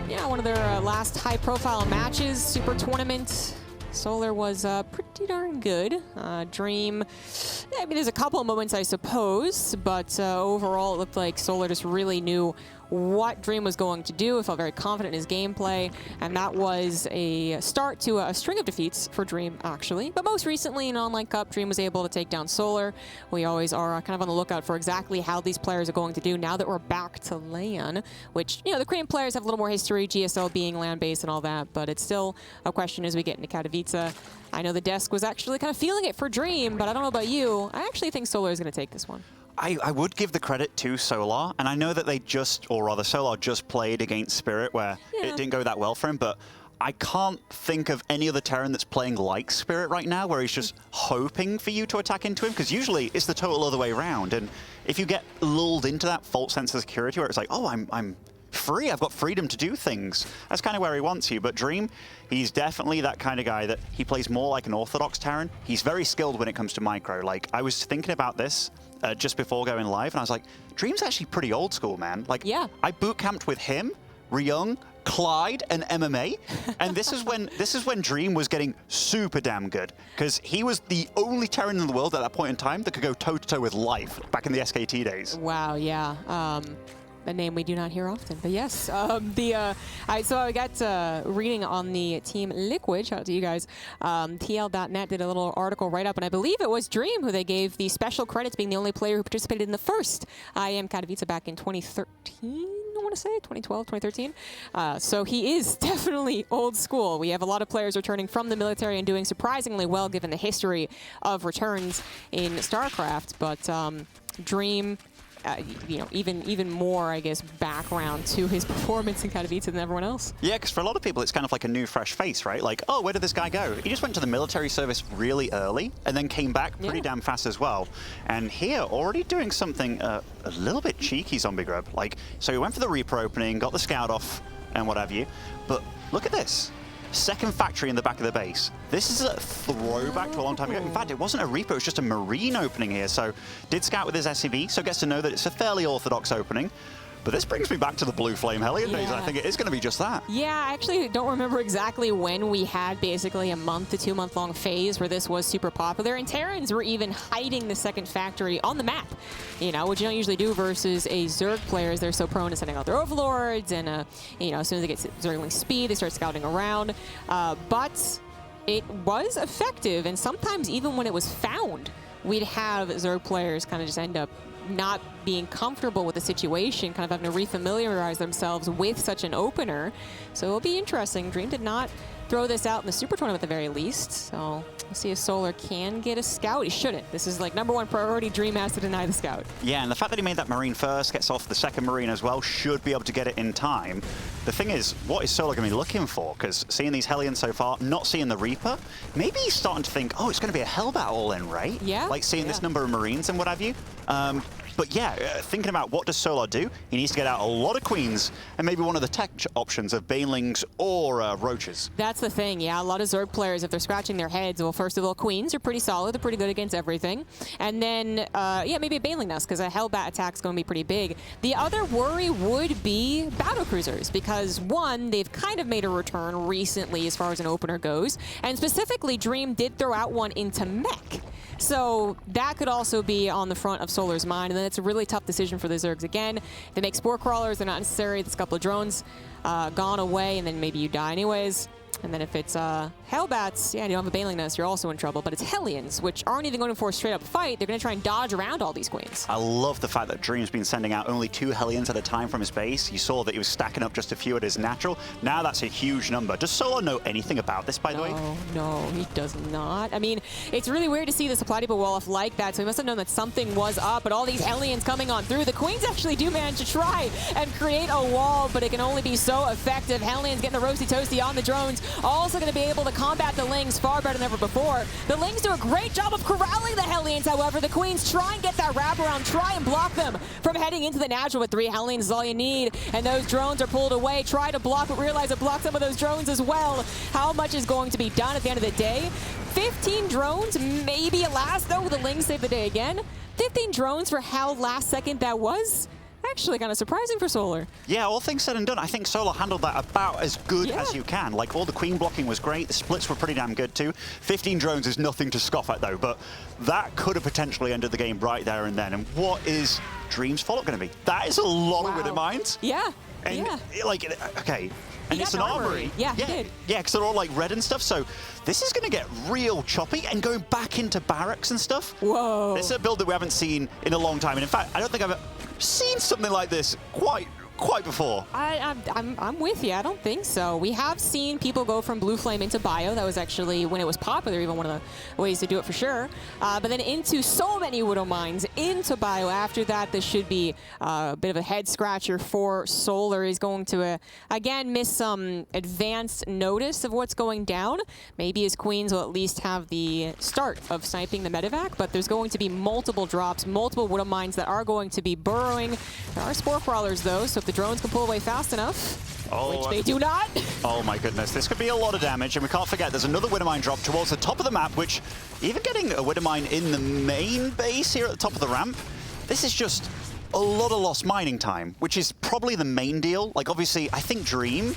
yeah, one of their last high-profile matches, Super Tournament. Solar was pretty darn good. Dream, yeah, I mean, there's a couple of moments, I suppose, but overall, it looked like Solar just really knew what Dream was going to do. It felt very confident in his gameplay, and that was a start to a string of defeats for Dream, actually. But most recently in Online Cup, Dream was able to take down Solar. We always are kind of on the lookout for exactly how these players are going to do now that we're back to LAN, which, you know, the Korean players have a little more history, GSL being LAN-based and all that, but it's still a question as we get into Katowice. I know the desk was actually kind of feeling it for Dream, but I don't know about you. I actually think Solar is going to take this one. I would give the credit to Solar, and I know that they just, or rather Solar just played against Spirit where it didn't go that well for him, but I can't think of any other Terran that's playing like Spirit right now where he's just hoping for you to attack into him, because usually it's the total other way around, and if you get lulled into that false sense of security where it's like, oh, I'm free, I've got freedom to do things, that's kind of where he wants you. But Dream, he's definitely that kind of guy that he plays more like an orthodox Terran. He's very skilled when it comes to micro. Like, I was thinking about this just before going live, and I was like, Dream's actually pretty old school, man. Like, yeah. I boot camped with him, Ryung, Clyde, and MMA, and this is when Dream was getting super damn good, because he was the only Terran in the world at that point in time that could go toe-to-toe with life back in the SK2 days. Wow, yeah. A name we do not hear often, but yes. So I got reading on the Team Liquid, shout out to you guys. TL.net did a little article write-up, and I believe it was Dream who they gave the special credits, being the only player who participated in the first IEM Katowice back in 2013, I want to say, 2012, 2013. So he is definitely old school. We have a lot of players returning from the military and doing surprisingly well given the history of returns in StarCraft, but Dream, you know, even more, I guess, background to his performance in Katowice than everyone else. Yeah, because for a lot of people, it's kind of like a new, fresh face, right? Like, oh, where did this guy go? He just went to the military service really early and then came back pretty damn fast as well. And here, already doing something a little bit cheeky, Zombie Grub. Like, so he went for the Reaper opening, got the Scout off, and what have you. But look at this. Second factory in the back of the base. This is a throwback to a long time ago. In fact, it wasn't a Reaper, it was just a Marine opening here. So did Scout with his SCV, so gets to know that it's a fairly orthodox opening. But this brings me back to the Blue Flame Hellion days, and I think it is going to be just that. Yeah, I actually don't remember exactly when we had basically a month to 2 month long phase where this was super popular, and Terrans were even hiding the second factory on the map, you know, which you don't usually do versus a Zerg players. They're so prone to sending out their overlords, and you know, as soon as they get Zergling speed, they start scouting around. But it was effective, and sometimes even when it was found, we'd have Zerg players kind of just end up not being comfortable with the situation, kind of having to refamiliarize themselves with such an opener. So it'll be interesting. Dream did not throw this out in the Super Tournament at the very least. So we'll see if Solar can get a Scout. He shouldn't. This is like #1 priority. Dream has to deny the Scout. Yeah, and the fact that he made that Marine first, gets off the second Marine as well, should be able to get it in time. The thing is, what is Solar going to be looking for? Because seeing these Hellions so far, not seeing the Reaper, maybe he's starting to think, oh, it's going to be a Hellbat all in, right? Yeah. Like seeing this number of Marines and what have you. But yeah, thinking about what does Solar do, he needs to get out a lot of Queens and maybe one of the tech options of Banelings or Roaches. That's the thing, yeah. A lot of Zerg players, if they're scratching their heads, well, first of all, Queens are pretty solid. They're pretty good against everything. And then, yeah, maybe a Baneling Nest, because a Hellbat attack's going to be pretty big. The other worry would be battlecruisers, because one, they've kind of made a return recently as far as an opener goes, and specifically, Dream did throw out one into Mech. So that could also be on the front of Solar's mind, and then it's a really tough decision for the Zergs again. They make Spore Crawlers, they're not necessary. There's a couple of drones gone away, and then maybe you die anyways. And then if it's Hellbats, yeah, you don't have a Baneling Nest, you're also in trouble. But it's Hellions, which aren't even going for a straight-up fight. They're going to try and dodge around all these Queens. I love the fact that Dream's been sending out only 2 Hellions at a time from his base. You saw that he was stacking up just a few at his natural. Now that's a huge number. Does Solar know anything about this, by the way? No, he does not. I mean, it's really weird to see the supply depot wall off like that, so he must have known that something was up, but all these Hellions coming on through. The Queens actually do manage to try and create a wall, but it can only be so effective. Hellions getting the roasty toasty on the drones. Also going to be able to combat the Lings far better than ever before. The Lings do a great job of corralling the Hellions, however. The Queens try and get that wraparound, try and block them from heading into the natural. With 3 Hellions is all you need, and those drones are pulled away. Try to block, but realize it blocked some of those drones as well. How much is going to be done at the end of the day? 15 drones, maybe a last, though. The Lings save the day again. 15 drones for how last second that was. actually kind of surprising for Solar. Yeah, all things said and done, I think Solar handled that about as good as you can. Like, all the queen blocking was great. The splits were pretty damn good, too. 15 drones is nothing to scoff at, though, but that could have potentially ended the game right there and then. And what is Dream's follow-up going to be? That is a lot of Wither Mines. Yeah. And, like, okay. And it's an armory. Yeah, he did. Yeah, because they're all like red and stuff. So this is going to get real choppy and going back into barracks and stuff. Whoa. This is a build that we haven't seen in a long time. And in fact, I don't think I've seen something like this quite before. I'm with you. I don't think so. We have seen people go from Blue Flame into Bio. That was actually, when it was popular, even one of the ways to do it for sure. But then into so many Widow Mines, into Bio. After that, this should be a bit of a head scratcher for Solar. He's going to, again, miss some advanced notice of what's going down. Maybe his Queens will at least have the start of sniping the medevac, but there's going to be multiple drops, multiple Widow Mines that are going to be burrowing. There are Spore Crawlers, though, so if the drones can pull away fast enough, which they do not. Oh my goodness, this could be a lot of damage, and we can't forget there's another Widow Mine drop towards the top of the map, which even getting a Widow Mine in the main base here at the top of the ramp, this is just a lot of lost mining time, which is probably the main deal. Like, obviously, I think Dream,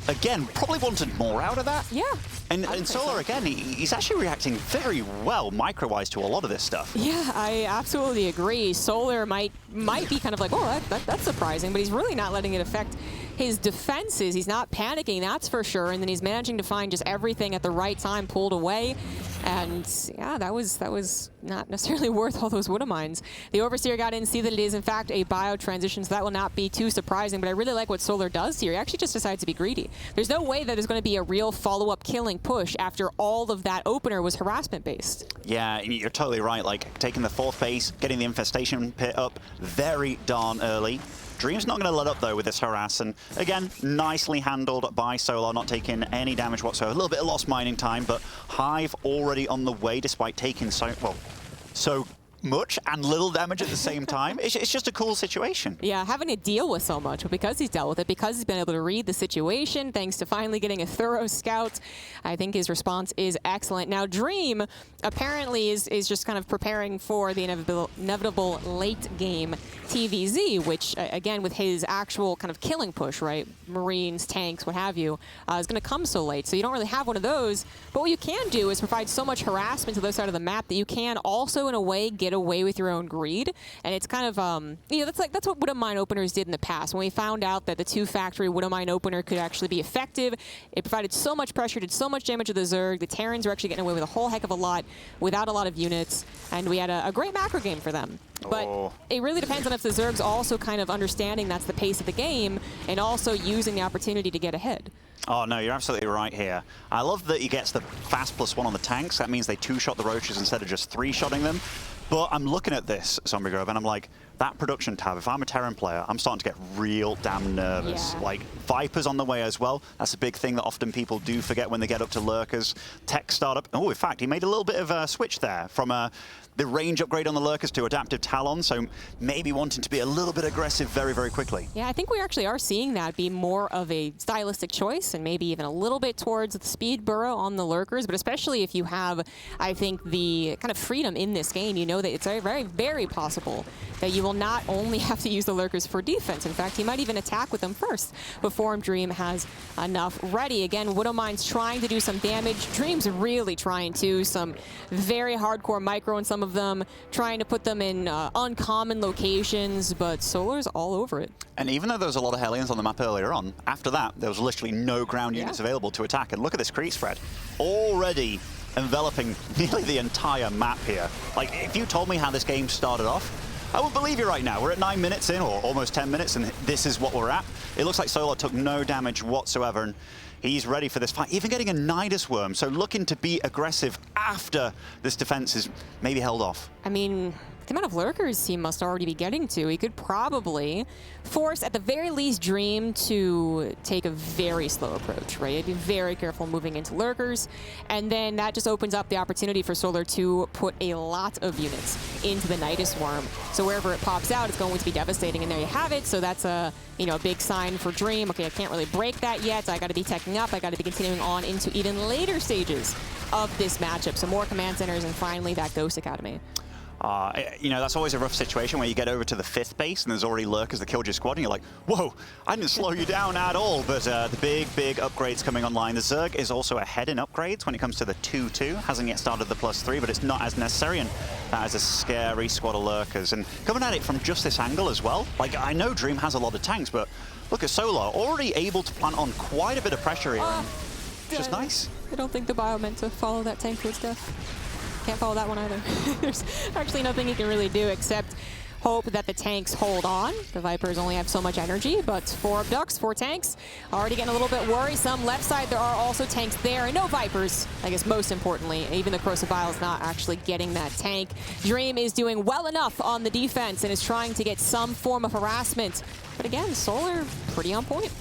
again, probably wanted more out of that. Yeah. And Solar, again, he's actually reacting very well, micro-wise, to a lot of this stuff. Yeah, I absolutely agree. Solar might be kind of like, oh, that's surprising, but he's really not letting it affect his defenses. He's not panicking, that's for sure, and then he's managing to find just everything at the right time pulled away. And yeah, that was not necessarily worth all those Widow Mines. The Overseer got in, see that it is in fact a bio transition, so that will not be too surprising, but I really like what Solar does here. He actually just decides to be greedy. There's no way that there's going to be a real follow-up killing push after all of that opener was harassment based. Yeah, you're totally right. Like, taking the 4th base, getting the infestation pit up very darn early. Dream's not going to let up, though, with this harass. And again, nicely handled by Solar, not taking any damage whatsoever. A little bit of lost mining time, but Hive already on the way, despite taking so much and little damage at the same time. It's just a cool situation. Yeah, having to deal with so much, but because he's dealt with it, because he's been able to read the situation, thanks to finally getting a thorough scout, I think his response is excellent. Now, Dream apparently is just kind of preparing for the inevitable late game TVZ, which, again, with his actual kind of killing push, right, Marines, tanks, what have you, is going to come so late. So you don't really have one of those, but what you can do is provide so much harassment to the other side of the map that you can also, in a way, get away with your own greed. And it's kind of, you know, that's what Widow Mine openers did in the past. When we found out that the 2-factory Widow Mine opener could actually be effective, it provided so much pressure, did so much damage to the Zerg. The Terrans were actually getting away with a whole heck of a lot without a lot of units, and we had a great macro game for them. But it really depends on if the Zerg's also kind of understanding that's the pace of the game and also using the opportunity to get ahead. Oh, no, you're absolutely right here. I love that he gets the fast +1 on the tanks. That means they 2-shot the Roaches instead of just 3-shotting them. But I'm looking at this, Zombie Grove, and I'm like, that production tab, if I'm a Terran player, I'm starting to get real damn nervous. Yeah. Like, Viper's on the way as well. That's a big thing that often people do forget when they get up to Lurkers. Tech startup. Oh, in fact, he made a little bit of a switch there from the range upgrade on the Lurkers to Adaptive Talon, so maybe wanting to be a little bit aggressive very, very quickly. Yeah, I think we actually are seeing that be more of a stylistic choice and maybe even a little bit towards the speed burrow on the Lurkers, but especially if you have, I think, the kind of freedom in this game, you know that it's very, very, very possible that you will not only have to use the Lurkers for defense. In fact, he might even attack with them first before Dream has enough ready. Again, Widow Mine's trying to do some damage. Dream's really trying to, some very hardcore micro in some of them, trying to put them in uncommon locations, but Solar's all over it. And even though there was a lot of Hellions on the map earlier on, after that, there was literally no ground units available to attack. And look at this creep spread. Already enveloping nearly the entire map here. Like, if you told me how this game started off, I wouldn't believe you right now. We're at 9 minutes in, or almost 10 minutes, and this is what we're at. It looks like Solar took no damage whatsoever, and he's ready for this fight. Even getting a Nidus Worm, so looking to be aggressive after this defense is maybe held off. I mean, the amount of Lurkers he must already be getting to, he could probably force, at the very least, Dream to take a very slow approach, right? He'd be very careful moving into Lurkers, and then that just opens up the opportunity for Solar to put a lot of units into the Nidus Worm. So wherever it pops out, it's going to be devastating, and there you have it. So that's a, you know, a big sign for Dream. Okay, I can't really break that yet. I got to be teching up. I got to be continuing on into even later stages of this matchup. So more command centers, and finally that Ghost Academy. You know, that's always a rough situation where you get over to the 5th base and there's already lurkers that killed your squad and you're like, whoa, I didn't slow you down at all. But the big upgrades coming online. The Zerg is also ahead in upgrades when it comes to the 2-2. Hasn't yet started the +3, but it's not as necessary, and that is a scary squad of lurkers. And coming at it from just this angle as well, like, I know Dream has a lot of tanks, but look at Solar, already able to plant on quite a bit of pressure here, which is nice. I don't think the bio meant to follow that tank towards death. Can't follow that one either. There's actually nothing he can really do except hope that the tanks hold on. The Vipers only have so much energy, but 4 abducts, 4 tanks. Already getting a little bit worrisome. Left side, there are also tanks there, and no Vipers, I guess most importantly. Even the Crucible is not actually getting that tank. Dream is doing well enough on the defense and is trying to get some form of harassment. But again, Solar, pretty on point.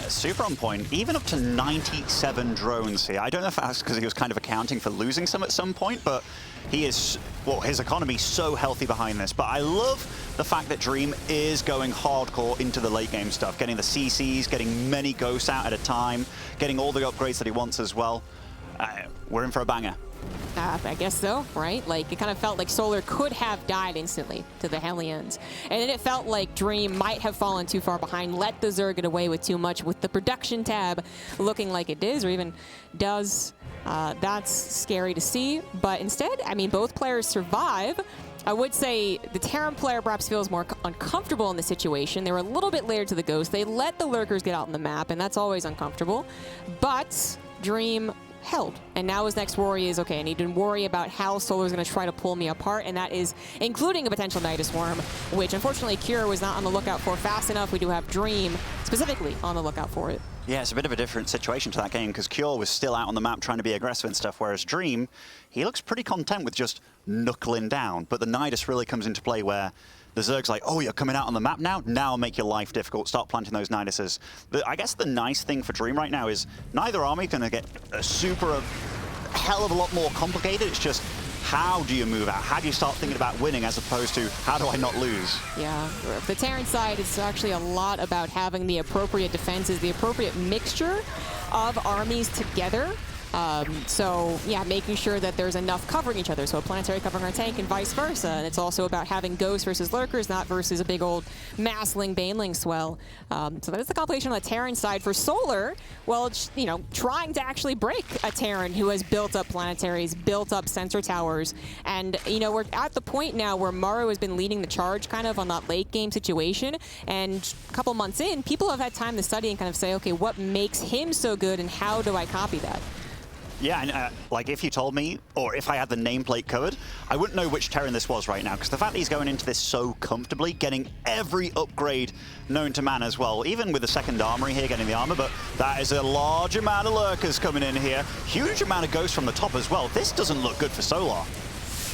Super on point, even up to 97 drones here. I don't know if that's because he was kind of accounting for losing some at some point, but he is, well, his economy is so healthy behind this. But I love the fact that Dream is going hardcore into the late game stuff, getting the CCs, getting many ghosts out at a time, getting all the upgrades that he wants as well. We're in for a banger. I guess so, right? Like, it kind of felt like Solar could have died instantly to the Hellions. And then it felt like Dream might have fallen too far behind, let the Zerg get away with too much with the production tab looking like it is, or even does. That's scary to see. But instead, I mean, both players survive. I would say the Terran player perhaps feels more uncomfortable in the situation. They were a little bit later to the Ghost. They let the Lurkers get out on the map, and that's always uncomfortable. But Dream held. And now his next worry is, okay, I need to worry about how Solar's going to try to pull me apart, and that is including a potential Nidus Worm, which unfortunately Cure was not on the lookout for fast enough. We do have Dream specifically on the lookout for it. Yeah, it's a bit of a different situation to that game because Cure was still out on the map trying to be aggressive and stuff, whereas Dream, he looks pretty content with just knuckling down. But the Nidus really comes into play where the Zerg's like, oh, you're coming out on the map now? Now I'll make your life difficult. Start planting those Niduses. I guess the nice thing for Dream right now is neither army going to get a hell of a lot more complicated. It's just, how do you move out? How do you start thinking about winning as opposed to, how do I not lose? Yeah, the Terran side is actually a lot about having the appropriate defenses, the appropriate mixture of armies together. So, yeah, making sure that there's enough covering each other. So a planetary covering our tank and vice versa. And it's also about having ghosts versus lurkers, not versus a big old massling baneling swell. So that is the complication on the Terran side. For Solar, well, it's, you know, trying to actually break a Terran who has built up planetaries, built up sensor towers. And, you know, we're at the point now where Maru has been leading the charge kind of on that late game situation. And a couple months in, people have had time to study and kind of say, okay, what makes him so good and how do I copy that? Yeah, and like if you told me, or if I had the nameplate covered, I wouldn't know which Terran this was right now, because the fact that he's going into this so comfortably, getting every upgrade known to man as well, even with the second armory here, getting the armor, but that is a large amount of lurkers coming in here. Huge amount of ghosts from the top as well. This doesn't look good for Solar.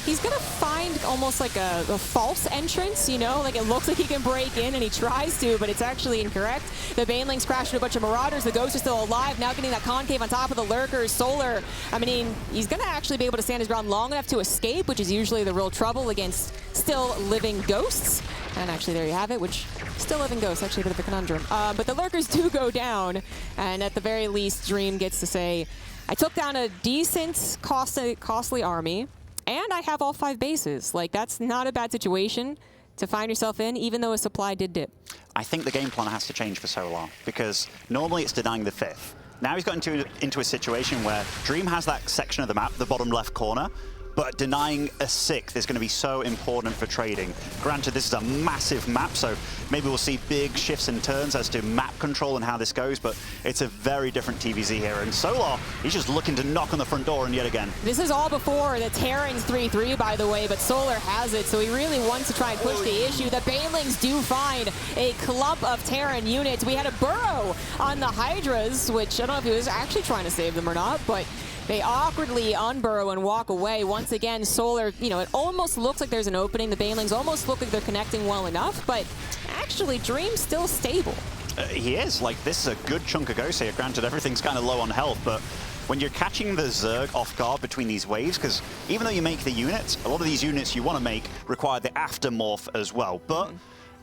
He's going to find almost like a false entrance, you know? Like it looks like he can break in and he tries to, but it's actually incorrect. The Banelings crashed into a bunch of Marauders. The Ghosts are still alive. Now getting that concave on top of the Lurkers. Solar, I mean, he's going to actually be able to stand his ground long enough to escape, which is usually the real trouble against still living Ghosts. And actually, there you have it, which still living Ghosts, actually a bit of a conundrum. But the Lurkers do go down, and at the very least, Dream gets to say, I took down a decent, costly army, and I have all 5 bases. Like, that's not a bad situation to find yourself in, even though a supply did dip. I think the game plan has to change for Solar, because normally it's denying the 5th. Now he's got into a situation where Dream has that section of the map, the bottom left corner, but denying a 6th is going to be so important for trading. Granted, this is a massive map, so maybe we'll see big shifts and turns as to map control and how this goes, but it's a very different TVZ here. And Solar, he's just looking to knock on the front door, and yet again. This is all before the Terran's 3-3, by the way, but Solar has it, so he really wants to try and push the issue. The Banelings do find a clump of Terran units. We had a burrow on the Hydras, which I don't know if he was actually trying to save them or not, but they awkwardly unburrow and walk away. Once again, Solar, you know, it almost looks like there's an opening. The Banelings almost look like they're connecting well enough, but actually, Dream's still stable. He is. Like, this is a good chunk of ghosts here. Granted, everything's kind of low on health, but when you're catching the Zerg off guard between these waves, because even though you make the units, a lot of these units you want to make require the aftermorph as well, but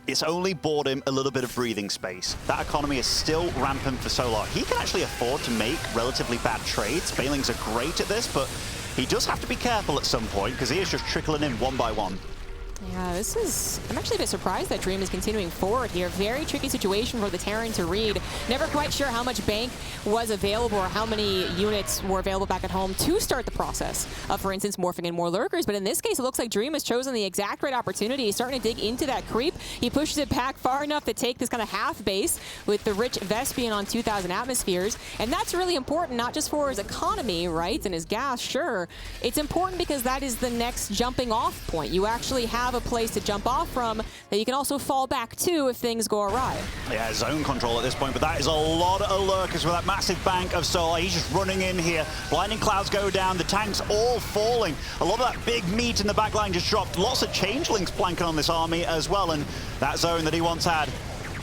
it's only bought him a little bit of breathing space. That economy is still rampant for Solar. He can actually afford to make relatively bad trades. Banelings are great at this, but He does have to be careful at some point, because he is just trickling in one by one. Yeah, this is... I'm actually a bit surprised that Dream is continuing forward here. Very tricky situation for the Terran to read. Never quite sure how much bank was available or how many units were available back at home to start the process of, for instance, morphing in more lurkers. But in this case, it looks like Dream has chosen the exact right opportunity. He's starting to dig into that creep. He pushes it back far enough to take this kind of half base with the rich Vespian on 2,000 atmospheres. And that's really important, not just for his economy, right, and his gas, sure. It's important because that is the next jumping off point. You actually have a place to jump off from that you can also fall back to if things go awry. Yeah, zone control at this point, but that is a lot of lurkers with that massive bank of solar. He's just running in here. Blinding clouds go down, the tanks all falling. A lot of that big meat in the back line just dropped. Lots of changelings planking on this army as well, and that zone that he once had,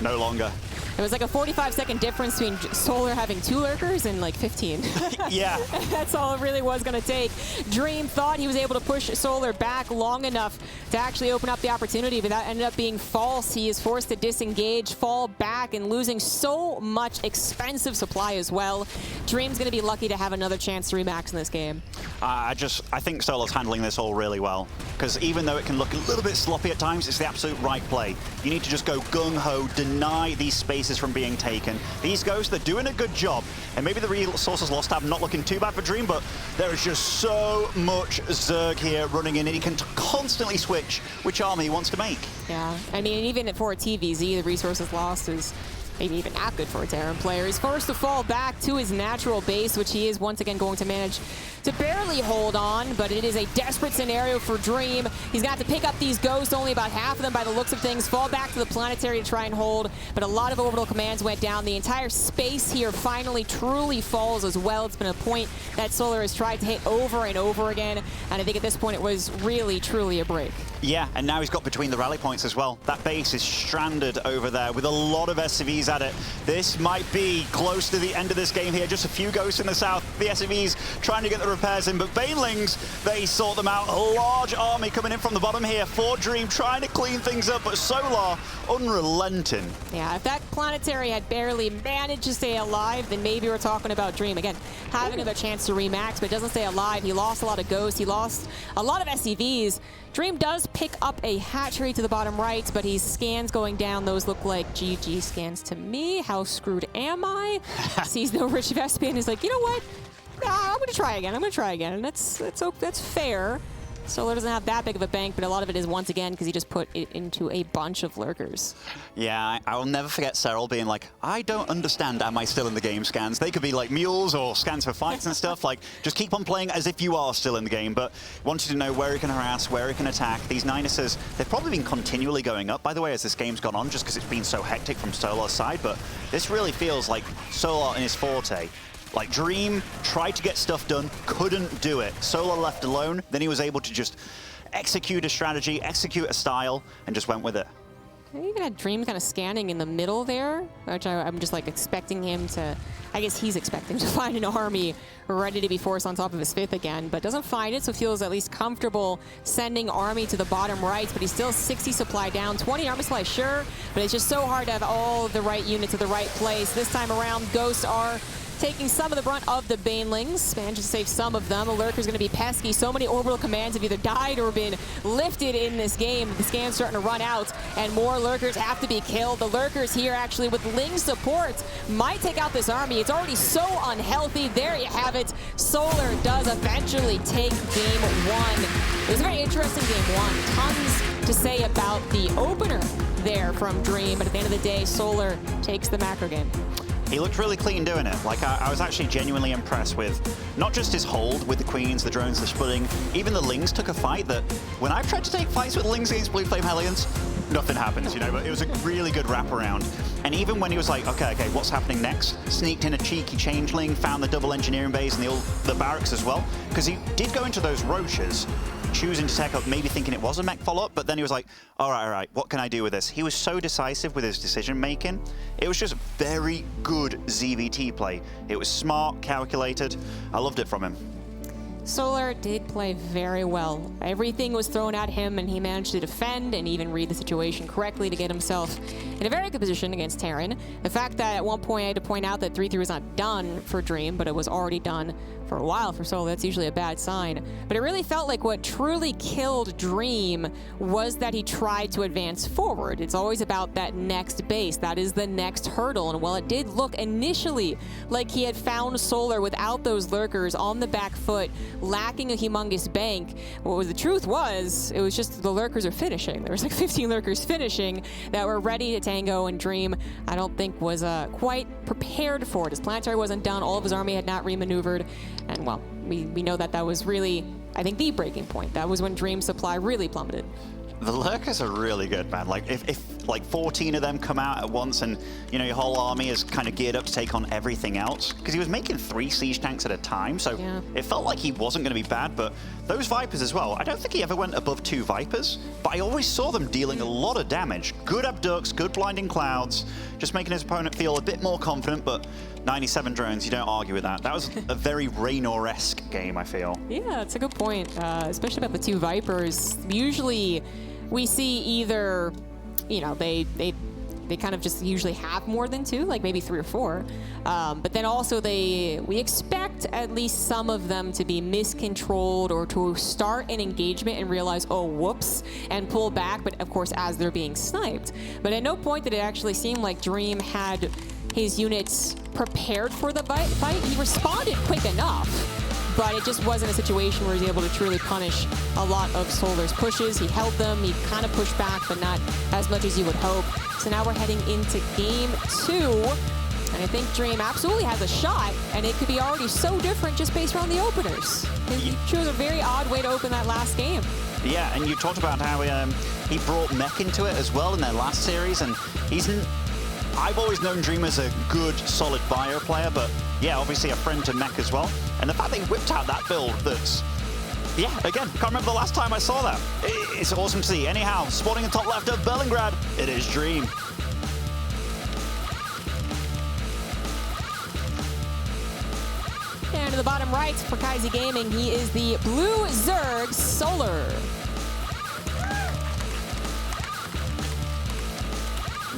no longer. It was like a 45-second difference between Solar having 2 lurkers and like 15. Yeah. That's all it really was going to take. Dream thought he was able to push Solar back long enough to actually open up the opportunity, but that ended up being false. He is forced to disengage, fall back, and losing so much expensive supply as well. Dream's going to be lucky to have another chance to remax in this game. I think Solar's handling this all really well, because even though it can look a little bit sloppy at times, it's the absolute right play. You need to just go gung-ho, deny these spaces from being taken. These ghosts, they're doing a good job, and maybe the resources lost have not looking too bad for Dream, but there is just so much Zerg here running in, and he can constantly switch which army he wants to make. Yeah, I mean, even for a TVZ, the resources lost is maybe even not good for a Terran player. He's forced to fall back to his natural base, which he is once again going to manage to barely hold on, but it is a desperate scenario for Dream. He's got to pick up these ghosts, only about half of them by the looks of things, fall back to the planetary to try and hold, but a lot of orbital commands went down. The entire space here finally truly falls as well. It's been a point that Solar has tried to hit over and over again, and I think at this point it was really, truly a break. Yeah, and now he's got between the rally points as well. That base is stranded over there with a lot of SCVs at it. This might be close to the end of this game here. Just a few ghosts in the south. The SCVs trying to get the repairs in, but Banelings, they sort them out. A large army coming in from the bottom here for Dream, trying to clean things up, but Solar unrelenting. Yeah, if that planetary had barely managed to stay alive, then maybe we're talking about Dream. Again, having another chance to remax, but doesn't stay alive. He lost a lot of ghosts. He lost a lot of SCVs. Dream does pick up a hatchery to the bottom right, but his scans going down. Those look like GG scans to me. How screwed am I? Sees no Rich Vespian. He's like, you know what? I'm going to try again. I'm going to try again. And that's fair. Solar doesn't have that big of a bank, but a lot of it is, once again, because he just put it into a bunch of lurkers. Yeah, I will never forget Cyril being like, I don't understand, am I still in the game scans? They could be like mules or scans for fights and stuff. Like, just keep on playing as if you are still in the game, but wanted to know where he can harass, where he can attack. These Ninuses, they've probably been continually going up, by the way, as this game's gone on, just because it's been so hectic from Solar's side, but this really feels like Solar in his forte. Like, Dream tried to get stuff done, couldn't do it. Solar left alone, then he was able to just execute a strategy, execute a style, and just went with it. I even had Dream kind of scanning in the middle there, which I'm just like expecting him to, I guess he's expecting to find an army ready to be forced on top of his 5th again, but doesn't find it, so feels at least comfortable sending army to the bottom right, but he's still 60 supply down, 20 army supply, sure, but it's just so hard to have all the right units at the right place. This time around, Ghosts are taking some of the brunt of the Banelings. Managed to save some of them. A Lurker's going to be pesky. So many orbital commands have either died or been lifted in this game. The scan's starting to run out, and more Lurkers have to be killed. The Lurkers here, actually, with Ling support, might take out this army. It's already so unhealthy. There you have it. Solar does eventually take game 1. It was a very interesting game 1. Tons to say about the opener there from Dream, but at the end of the day, Solar takes the macro game. He looked really clean doing it. Like, I was actually genuinely impressed with not just his hold with the Queens, the drones, the splitting, even the Lings took a fight that, when I've tried to take fights with Lings against Blue Flame Hellions, nothing happens, you know, but it was a really good wraparound. And even when he was like, okay, what's happening next? Sneaked in a cheeky changeling, found the double engineering base and the barracks as well, because he did go into those roaches, choosing to tech up, maybe thinking it was a mech follow-up, but then he was like, all right, what can I do with this? He was so decisive with his decision-making. It was just very good ZVT play. It was smart, calculated. I loved it from him. Solar did play very well. Everything was thrown at him, and he managed to defend and even read the situation correctly to get himself in a very good position against Terran. The fact that at one point I had to point out that 3-3 was not done for Dream, but it was already done for a while for Solar, that's usually a bad sign. But it really felt like what truly killed Dream was that he tried to advance forward. It's always about that next base. That is the next hurdle. And while it did look initially like he had found Solar without those lurkers on the back foot, lacking a humongous bank, the truth was, it was just the lurkers are finishing. There was like 15 lurkers finishing that were ready to tango, and Dream, I don't think, was quite prepared for it. His planetary wasn't done, all of his army had not remaneuvered, and well, we know that was really, I think, the breaking point. That was when Dream's supply really plummeted. The lurkers are really good, man. Like, if like 14 of them come out at once and, you know, your whole army is kind of geared up to take on everything else, because he was making 3 siege tanks at a time, so yeah. It felt like he wasn't going to be bad, but those Vipers as well, I don't think he ever went above 2 Vipers, but I always saw them dealing a lot of damage. Good abducts, good blinding clouds, just making his opponent feel a bit more confident, but 97 drones, you don't argue with that. That was a very Raynor-esque game, I feel. Yeah, that's a good point, especially about the 2 Vipers. Usually we see either, you know, they kind of just usually have more than 2, like maybe 3 or 4. But then also we expect at least some of them to be miscontrolled or to start an engagement and realize, oh, whoops, and pull back, but of course as they're being sniped. But at no point did it actually seem like Dream had his units prepared for the fight. He responded quick enough, but it just wasn't a situation where he was able to truly punish a lot of Solar's pushes. He held them, he kind of pushed back, but not as much as you would hope. So now we're heading into game 2, and I think Dream absolutely has a shot, and it could be already so different just based around the openers. He chose a very odd way to open that last game. Yeah, and you talked about how he brought mech into it as well in their last series, and I've always known Dream as a good, solid bio player, but yeah, obviously a friend to mech as well. And the fact they whipped out that build that's, yeah, again, can't remember the last time I saw that. It's awesome to see. Anyhow, spawning in top left of Berlingrad, it is Dream. And to the bottom right for Kaiser Gaming, he is the Blue Zerg Solar.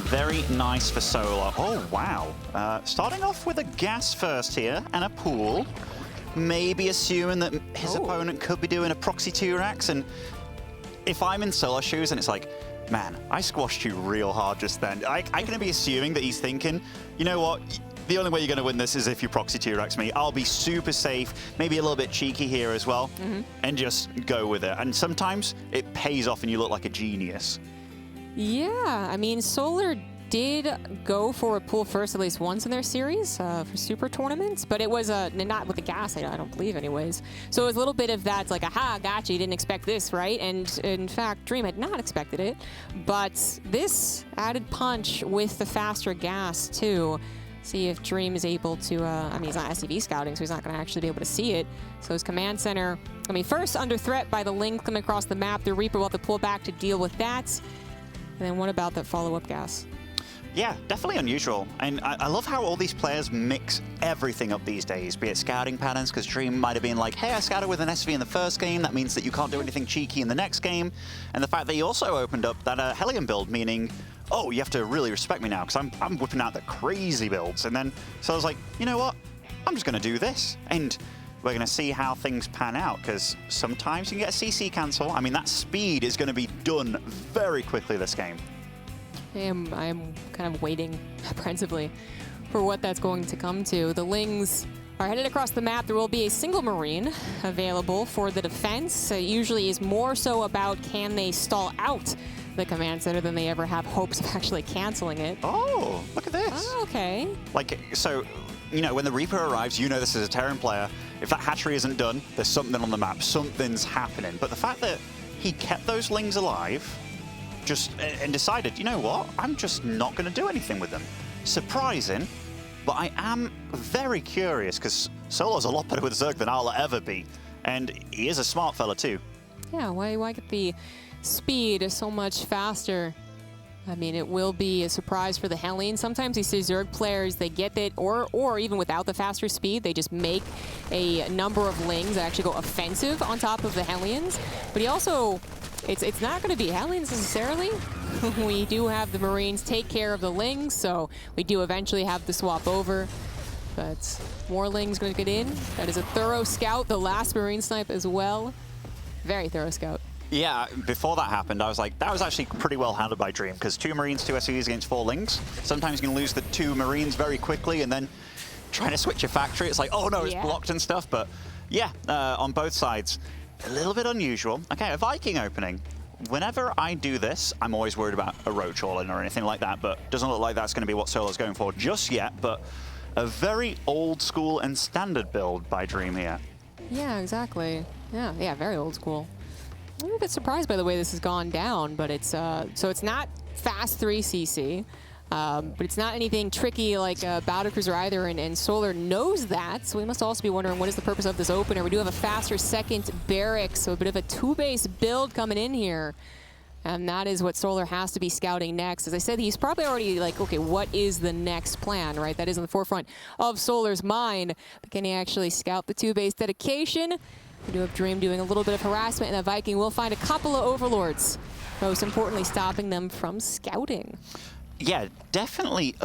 Very nice for Solar. Oh, wow. Starting off with a gas first here and a pool. Maybe assuming that his opponent could be doing a proxy 2-racks. And if I'm in Solar shoes and it's like, man, I squashed you real hard just then, I can be assuming that he's thinking, you know what? The only way you're going to win this is if you proxy 2-racks me. I'll be super safe, maybe a little bit cheeky here as well, and just go with it. And sometimes it pays off and you look like a genius. Yeah, I mean, Solar did go for a pool first at least once in their series for super tournaments, but it was not with the gas, I don't believe anyways. So it was a little bit of that, it's like, aha, gotcha, you didn't expect this, right? And in fact, Dream had not expected it, but this added punch with the faster gas too. See if Dream is able to, I mean, he's not SCV scouting, so he's not going to actually be able to see it. So his command center, I mean, first under threat by the link coming across the map. The Reaper will have to pull back to deal with that. And then what about that follow-up gas? Yeah, definitely unusual. And I love how all these players mix everything up these days, be it scouting patterns, because Dream might have been like, hey, I scouted with an SV in the first game. That means that you can't do anything cheeky in the next game. And the fact that he also opened up that Hellion build, meaning, oh, you have to really respect me now, because I'm whipping out the crazy builds. And then, so I was like, you know what? I'm just going to do this. And we're going to see how things pan out, because sometimes you can get a CC cancel. I mean, that speed is going to be done very quickly this game. I'm kind of waiting apprehensively for what that's going to come to. The Lings are headed across the map. There will be a single Marine available for the defense. It usually is more so about can they stall out the command center than they ever have hopes of actually canceling it. Oh, look at this. Oh, okay. Like, so, you know, when the Reaper arrives, you know this is a Terran player. If that hatchery isn't done, there's something on the map. Something's happening. But the fact that he kept those Lings alive and decided, you know what, I'm just not going to do anything with them. Surprising, but I am very curious, because Solar's a lot better with Zerg than I'll ever be. And he is a smart fella too. Yeah, why get the speed so much faster I mean, it will be a surprise for the Hellions. Sometimes these Zerg players, they get it, or even without the faster speed, they just make a number of Lings that actually go offensive on top of the Hellions. But he also, it's not going to be Hellions necessarily. We do have the Marines take care of the Lings, so we do eventually have to swap over. But more Lings going to get in. That is a thorough scout, the last Marine snipe as well. Very thorough scout. Yeah, before that happened, I was like, that was actually pretty well handled by Dream, because 2 Marines, 2 SCVs against 4 Lings. Sometimes you can lose the 2 Marines very quickly, and then trying to switch your factory, it's like, oh no, it's blocked and stuff. But yeah, on both sides, a little bit unusual. Okay, a Viking opening. Whenever I do this, I'm always worried about a Roach all-in or anything like that, but doesn't look like that's going to be what Solo's going for just yet. But a very old school and standard build by Dream here. Yeah, exactly. Yeah, very old school. I'm a bit surprised by the way this has gone down, but it's so it's not fast 3cc, but it's not anything tricky like Battlecruiser either, and Solar knows that, so we must also be wondering what is the purpose of this opener. We do have a faster second barracks, so a bit of a 2-base build coming in here. And that is what Solar has to be scouting next. As I said, he's probably already like, okay, what is the next plan, right? That is in the forefront of Solar's mind. But can he actually scout the 2-base dedication? We do have Dream doing a little bit of harassment, and a Viking will find a couple of Overlords. Most importantly, stopping them from scouting. Yeah, definitely.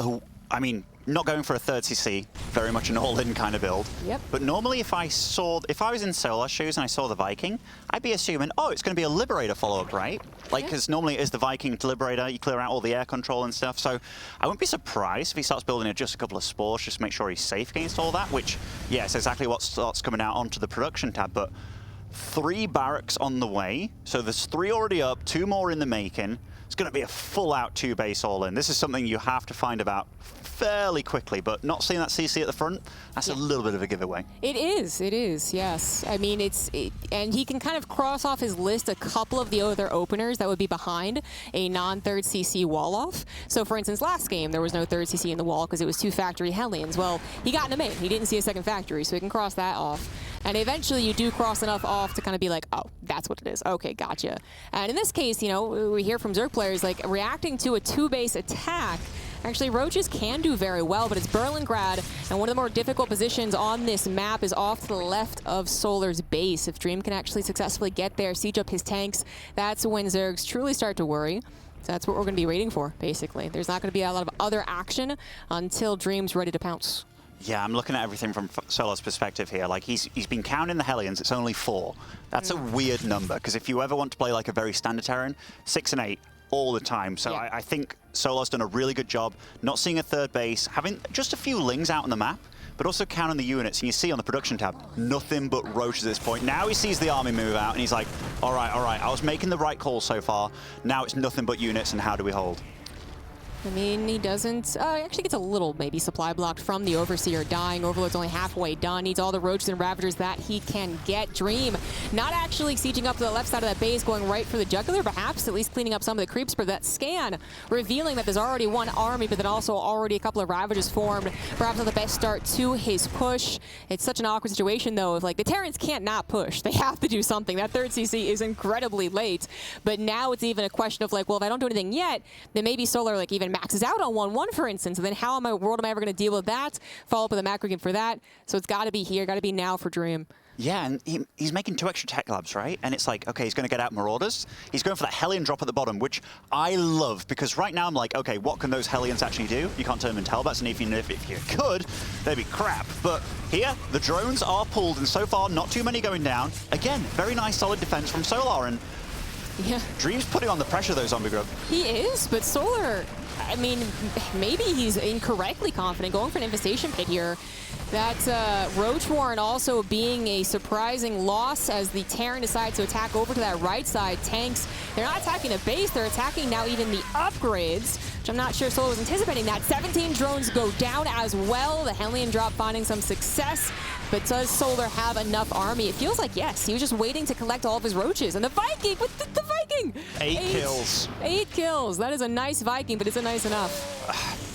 I mean, not going for a 3rd CC, very much an all-in kind of build. Yep. But normally if I was in Solar shoes and I saw the Viking, I'd be assuming, oh, it's going to be a Liberator follow-up, right? Like, because normally it is the Viking to Liberator, you clear out all the air control and stuff. So I wouldn't be surprised if he starts building just a couple of spores, just to make sure he's safe against all that, which, yeah, it's exactly what starts coming out onto the production tab. But 3 barracks on the way, so there's 3 already up, 2 more in the making. It's going to be a full-out 2-base all-in. This is something you have to find about fairly quickly, but not seeing that CC at the front, that's a little bit of a giveaway. It is, yes. I mean, and he can kind of cross off his list a couple of the other openers that would be behind a non-3rd CC wall-off. So, for instance, last game, there was no 3rd CC in the wall because it was 2 factory Hellions. Well, he got in a main. He didn't see a 2nd factory, so he can cross that off. And eventually you do cross enough off to kind of be like, oh, that's what it is. Okay, gotcha. And in this case, you know, we hear from Zerg players, like, reacting to a 2-base attack. Actually, Roaches can do very well, but it's Berlingrad, and one of the more difficult positions on this map is off to the left of Solar's base. If Dream can actually successfully get there, siege up his tanks, that's when Zergs truly start to worry. So that's what we're going to be waiting for, basically. There's not going to be a lot of other action until Dream's ready to pounce. Yeah, I'm looking at everything from Solar's perspective here. Like, he's been counting the Hellions, it's only 4. That's a weird number, because if you ever want to play like a very standard Terran, 6 and 8 all the time. So yeah. I think Solar's done a really good job not seeing a 3rd base, having just a few Lings out on the map, but also counting the units. And you see on the production tab, nothing but Roaches at this point. Now he sees the army move out, and he's like, all right, I was making the right call so far. Now it's nothing but units, and how do we hold? I mean, he doesn't... he actually gets a little, maybe, supply blocked from the Overseer dying. Overlord's only halfway done. Needs all the Roaches and Ravagers that he can get. Dream not actually sieging up to the left side of that base, going right for the Jugular, perhaps at least cleaning up some of the creeps for that scan, revealing that there's already 1 army, but then also already a couple of Ravagers formed. Perhaps not the best start to his push. It's such an awkward situation, though, if, like, the Terrans can't not push. They have to do something. That 3rd CC is incredibly late, but now it's even a question of, like, well, if I don't do anything yet, then maybe Solar, like, even maxes out on 1-1, for instance, and then how in my world am I ever going to deal with that? Follow up with a macro game for that. So it's got to be here, got to be now for Dream. Yeah, and he's making 2 extra tech labs, right? And it's like, okay, he's going to get out Marauders. He's going for that Hellion drop at the bottom, which I love, because right now I'm like, okay, what can those Hellions actually do? You can't turn them into Hellbats, and even if you could, they'd be crap. But here, the drones are pulled, and so far, not too many going down. Again, very nice, solid defense from Solar, and yeah, Dream's putting on the pressure, though, Zombie Grub. He is, but Solar, I mean, maybe he's incorrectly confident going for an infestation pit here. That Roach Warren also being a surprising loss as the Terran decides to attack over to that right side. Tanks, they're not attacking a base, they're attacking now even the upgrades, which I'm not sure Solar was anticipating that. 17 drones go down as well. The Hellion drop finding some success. But does Solar have enough army? It feels like yes. He was just waiting to collect all of his Roaches. And the Viking, with the Viking! 8 kills. 8 kills. That is a nice Viking, but is it nice enough?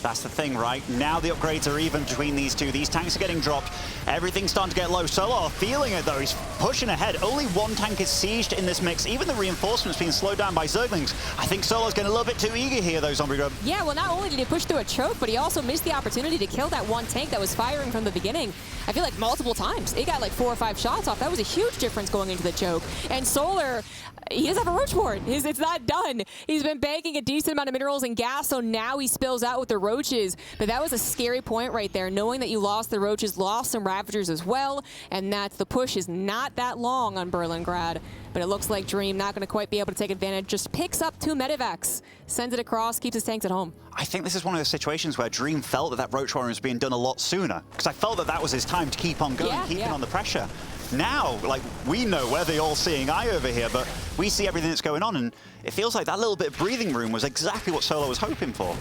That's the thing, right? Now the upgrades are even between these two. These tanks are getting dropped. Everything's starting to get low. Solar feeling it, though. He's pushing ahead. Only one tank is sieged in this mix. Even the reinforcements being slowed down by Zerglings. I think Solar's getting a little bit too eager here, though, Zombie Grub. Yeah, well, not only did he push through a choke, but he also missed the opportunity to kill that one tank that was firing from the beginning. I feel like multiple times. He got like 4 or 5 shots off. That was a huge difference going into the choke. And Solar, he doesn't have a roach ward. It's not done. He's been banking a decent amount of minerals and gas, so now he spills out with the roaches. But that was a scary point right there, knowing that you lost the roaches, lost some Ravagers as well, and that the push is not that long on Berlingrad. But it looks like Dream not going to quite be able to take advantage. Just picks up 2 medevacs, sends it across, keeps his tanks at home. I think this is one of those situations where Dream felt that that roach warren was being done a lot sooner, because I felt that that was his time to keep on going, keeping on the pressure. Now, like, we know we're the all-seeing eye over here, but we see everything that's going on, and it feels like that little bit of breathing room was exactly what Solo was hoping for.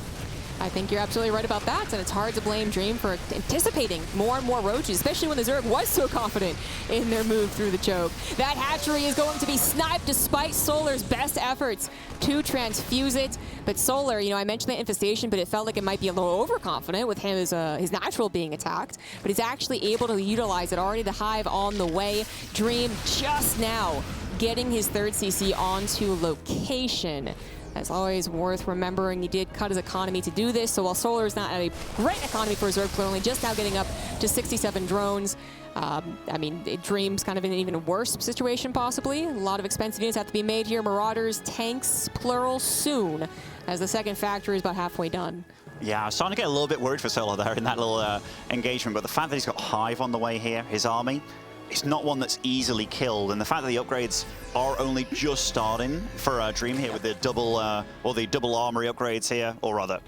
I think you're absolutely right about that, and it's hard to blame Dream for anticipating more and more roaches, especially when the Zerg was so confident in their move through the choke. That hatchery is going to be sniped despite Solar's best efforts to transfuse it. But Solar, you know, I mentioned the infestation, but it felt like it might be a little overconfident with him as his natural being attacked. But he's actually able to utilize it. Already the hive on the way. Dream just now getting his 3rd CC onto location. As always, worth remembering, he did cut his economy to do this, so while Solar is not at a great economy for his Zerg player, only just now getting up to 67 drones. I mean, Dream's kind of in an even worse situation, possibly. A lot of expensive units have to be made here. Marauders, tanks, plural, soon, as the 2nd factory is about halfway done. Yeah, I was starting to get a little bit worried for Solar there in that little engagement, but the fact that he's got Hive on the way here, his army, it's not one that's easily killed, and the fact that the upgrades are only just starting for Dream here with the double armory upgrades here, or rather,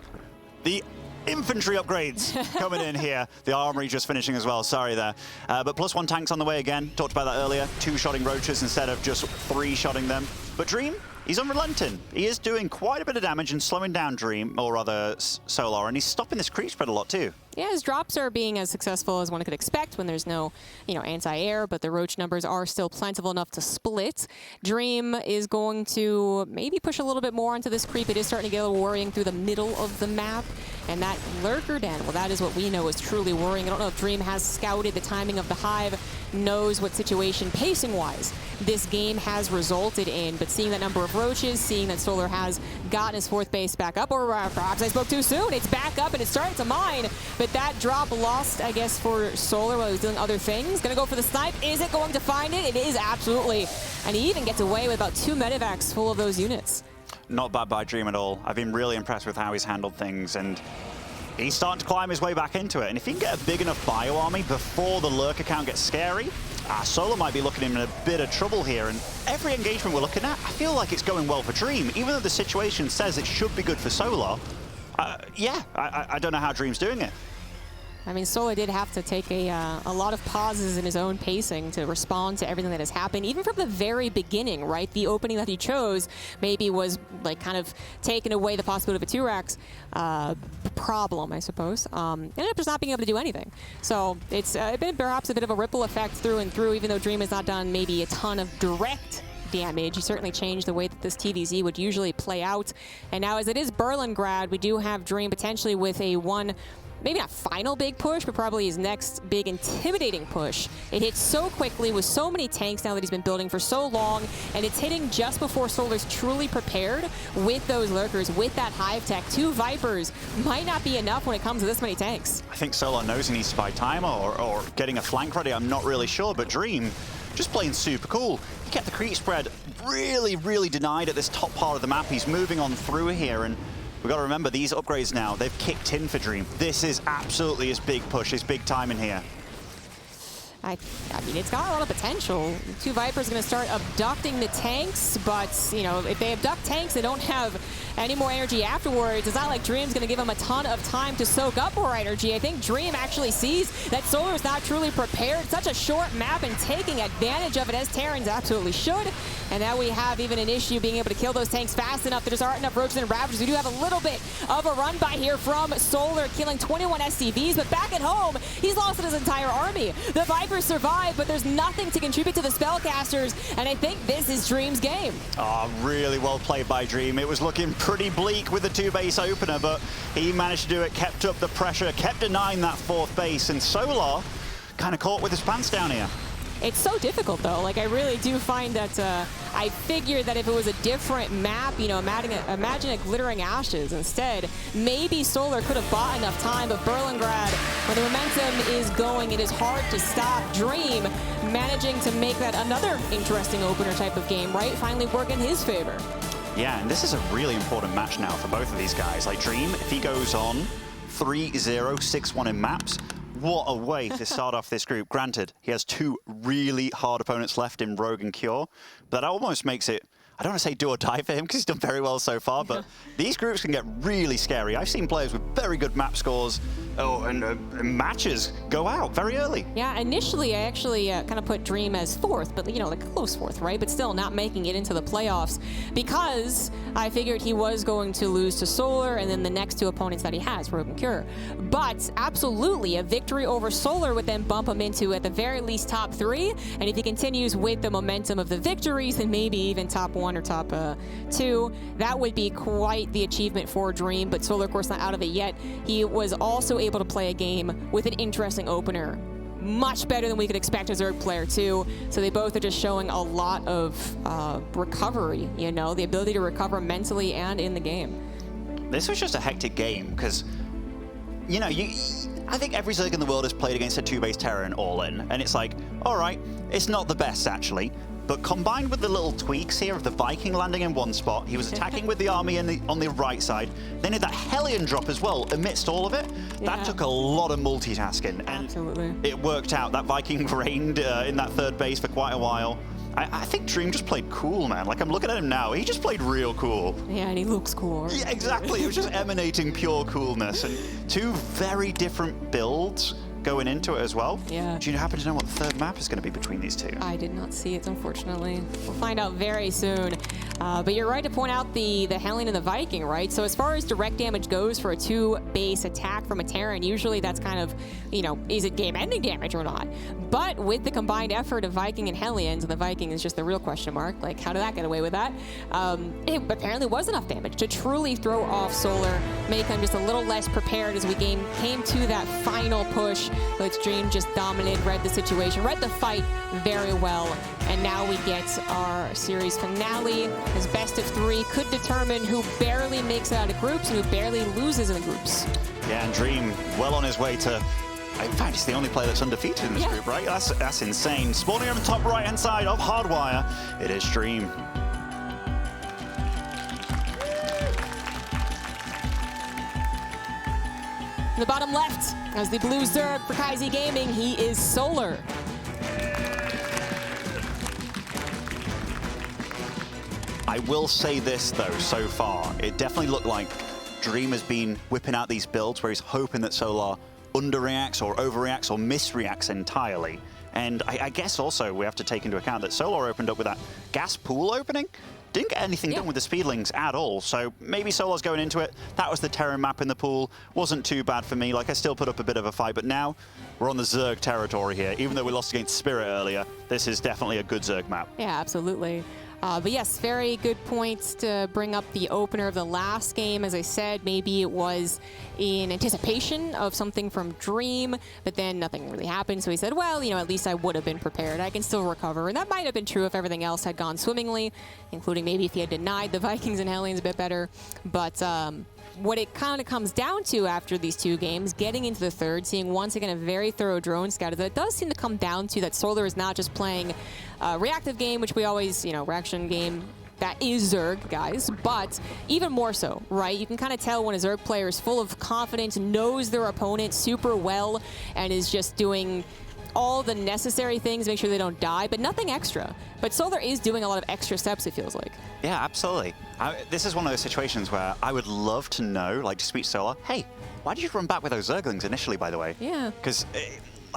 the infantry upgrades coming in here. The armory just finishing as well, sorry there. But +1 tanks on the way again, talked about that earlier, 2-shotting roaches instead of just 3-shotting them. But Dream, he's unrelenting. He is doing quite a bit of damage and slowing down Dream, or rather Solar, and he's stopping this creep spread a lot too. Yeah, his drops are being as successful as one could expect when there's no, you know, anti-air, but the roach numbers are still plentiful enough to split. Dream is going to maybe push a little bit more onto this creep. It is starting to get a little worrying through the middle of the map. And that lurker den, well, that is what we know is truly worrying. I don't know if Dream has scouted the timing of the hive, knows what situation, pacing-wise, this game has resulted in. But seeing that number of roaches, seeing that Solar has gotten his 4th base back up, or perhaps I spoke too soon, it's back up and it's starting to mine. But that drop lost, I guess, for Solar while he was doing other things. Gonna go for the snipe. Is it going to find it? It is, absolutely. And he even gets away with about 2 medevacs full of those units. Not bad by Dream at all. I've been really impressed with how he's handled things, and he's starting to climb his way back into it. And if he can get a big enough bio army before the lurker count gets scary, Solar might be looking in a bit of trouble here. And every engagement we're looking at, I feel like it's going well for Dream. Even though the situation says it should be good for Solar, I don't know how Dream's doing it. I mean, Solar did have to take a lot of pauses in his own pacing to respond to everything that has happened, even from the very beginning, right? The opening that he chose maybe was like kind of taking away the possibility of a 2-Rax problem, I suppose. Ended up just not being able to do anything. So it's been perhaps a bit of a ripple effect through and through, even though Dream has not done maybe a ton of direct damage. He certainly changed the way that this TVZ would usually play out. And now as it is Berlingrad, we do have Dream potentially with a maybe not final big push, but probably his next big intimidating push. It hits so quickly with so many tanks now that he's been building for so long, and it's hitting just before Solar's truly prepared with those lurkers, with that hive tech. 2 Vipers might not be enough when it comes to this many tanks. I think Solar knows he needs to buy time or getting a flank ready. I'm not really sure, but Dream just playing super cool. He kept the creep spread really, really denied at this top part of the map. He's moving on through here, and we've got to remember, these upgrades now, they've kicked in for Dream. This is absolutely his big push, his big time in here. I mean, it's got a lot of potential. 2 Vipers are going to start abducting the tanks, but, you know, if they abduct tanks, they don't have any more energy afterwards. It's not like Dream's going to give them a ton of time to soak up more energy. I think Dream actually sees that Solar is not truly prepared. Such a short map and taking advantage of it, as Terrans absolutely should. And now we have even an issue being able to kill those tanks fast enough. There just aren't enough Roaches and Ravagers. We do have a little bit of a run by here from Solar, killing 21 SCVs, but back at home, he's lost his entire army. The Vipers survive, but there's nothing to contribute to the Spellcasters, and I think this is Dream's game. Oh, really well played by Dream. It was looking pretty bleak with the 2-base opener, but he managed to do it, kept up the pressure, kept denying that 4th base, and Solar kind of caught with his pants down here. It's so difficult, though. Like, I really do find that I figured that if it was a different map, you know, imagine a Glittering Ashes instead, maybe Solar could have bought enough time, but Berlingrad, when the momentum is going, it is hard to stop. Dream managing to make that another interesting opener type of game, right? Finally work in his favor. Yeah, and this is a really important match now for both of these guys. Like, Dream, if he goes on 3-0, 6-1 in maps, what a way to start off this group. Granted, he has 2 really hard opponents left in Rogue and Cure, but that almost makes it, I don't want to say do or die for him because he's done very well so far, but these groups can get really scary. I've seen players with very good map scores and matches go out very early. Yeah, initially I actually kind of put Dream as 4th, but you know, like close 4th, right? But still not making it into the playoffs because I figured he was going to lose to Solar and then the next 2 opponents that he has, Rogue and Cure. But absolutely, a victory over Solar would then bump him into at the very least top 3, and if he continues with the momentum of the victories, then maybe even top 1 or top 2, that would be quite the achievement for Dream, but Solar, of course, not out of it yet. He was also able to play a game with an interesting opener. Much better than we could expect as a Zerg player, too. So they both are just showing a lot of recovery, you know, the ability to recover mentally and in the game. This was just a hectic game because, you know, I think every Zerg in the world has played against a 2-base Terran all-in, and it's like, all right, it's not the best, actually. But combined with the little tweaks here of the Viking landing in one spot, he was attacking with the army on the right side, then had that Hellion drop as well amidst all of it. Yeah. That took a lot of multitasking, and absolutely, it worked out. That Viking reigned in that 3rd base for quite a while. I think Dream just played cool, man. Like, I'm looking at him now. He just played real cool. Yeah, and he looks cool. Yeah, exactly. It was just emanating pure coolness. And 2 very different builds going into it as well. Yeah. Do you happen to know what the 3rd map is going to be between these 2? I did not see it, unfortunately. We'll find out very soon. But you're right to point out the Hellion and the Viking, right? So as far as direct damage goes for a 2-base attack from a Terran, usually that's kind of, you know, is it game-ending damage or not? But with the combined effort of Viking and Hellions, and the Viking is just the real question mark, like how did that get away with that? It apparently was enough damage to truly throw off Solar, make him just a little less prepared as we came to that final push. But Dream just dominated, read the situation, read the fight very well. And now we get our series finale as best of 3 could determine who barely makes it out of groups and who barely loses in the groups. Yeah, and Dream well on his way to, in fact, he's the only player that's undefeated in this group, right? That's insane. Spawning on the top right-hand side of Hardwire, it is Dream. In the bottom left, as the blue Zerg for Kaizi Gaming, he is Solar. I will say this, though, so far. It definitely looked like Dream has been whipping out these builds where he's hoping that Solar underreacts or overreacts or misreacts entirely. And I guess also we have to take into account that Solar opened up with that gas pool opening. Didn't get anything done with the Speedlings at all, so maybe Solar's going into it. That was the Terran map in the pool. Wasn't too bad for me. Like, I still put up a bit of a fight, but now we're on the Zerg territory here. Even though we lost against Spirit earlier, this is definitely a good Zerg map. Yeah, absolutely. But yes, very good points to bring up the opener of the last game. As I said, maybe it was in anticipation of something from Dream, but then nothing really happened. So he said, well, you know, at least I would have been prepared. I can still recover. And that might have been true if everything else had gone swimmingly, including maybe if he had denied the Vikings and Hellions a bit better. But what it kind of comes down to after these 2 games, getting into the 3rd, seeing once again a very thorough drone scout, that it does seem to come down to that Solar is not just playing a reactive game, which we always, you know, reaction game, that is Zerg, guys, but even more so, right? You can kind of tell when a Zerg player is full of confidence, knows their opponent super well, and is just doing all the necessary things to make sure they don't die, but nothing extra. But Solar is doing a lot of extra steps, it feels like. Yeah, absolutely. This is one of those situations where I would love to know, like, to speak to Solar, hey, why did you run back with those Zerglings initially, by the way? Yeah. Because,